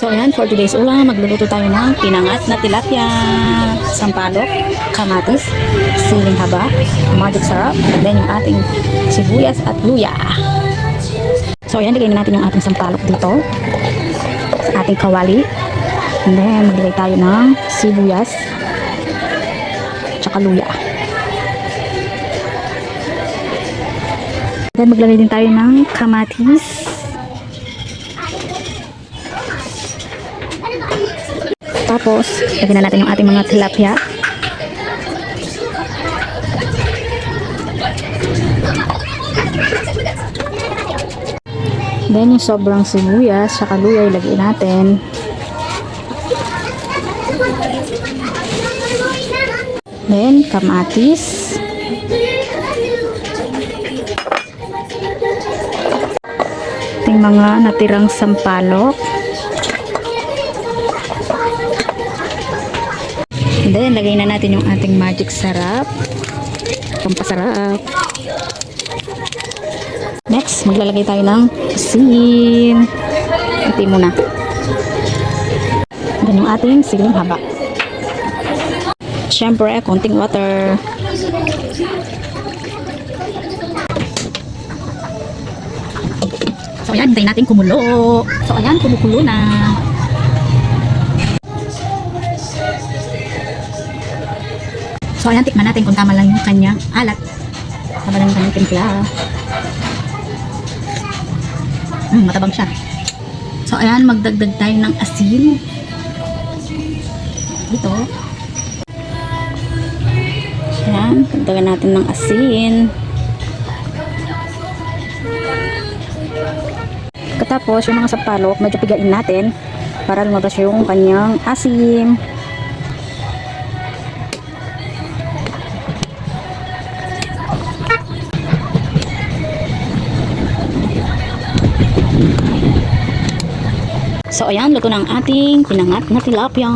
So ayan, for today's ulam, magluluto tayo ng pinangat na tilapia, sampalok, kamatis, siling haba, magic sarap, and then yung ating sibuyas at luya. So ayan, lagay na natin yung ating sampalok dito, ating kawali, and then maglagay tayo ng sibuyas, tsaka luya. Then maglagay din tayo ng kamatis. Tapos, lagyan na natin yung ating mga tilapia. Then, yung sobrang sibuyas, saka luya, ilagay natin. Then, kamatis. Ating mga natirang sampalok. Then, lagay na natin yung ating magic sarap. Pampasarap. Next, maglalagay tayo ng asin. Iti muna. Then, yung ating siling haba. Siyempre, konting water. So, ayan, hintayin natin kumulo. So, ayan, kumukulo na. So, ayan, tikman natin kung tama lang yung kanyang alat. Tama lang yung kanyang timpla. Matabang siya. So, ayan, magdagdag tayo ng asin. Dito. Ayan, dagdagan natin ng asin. Katapos, yung mga sampalok, medyo pigain natin para lumabas yung kanyang asim. So ayan, luto ng ating pinangat na tilapia.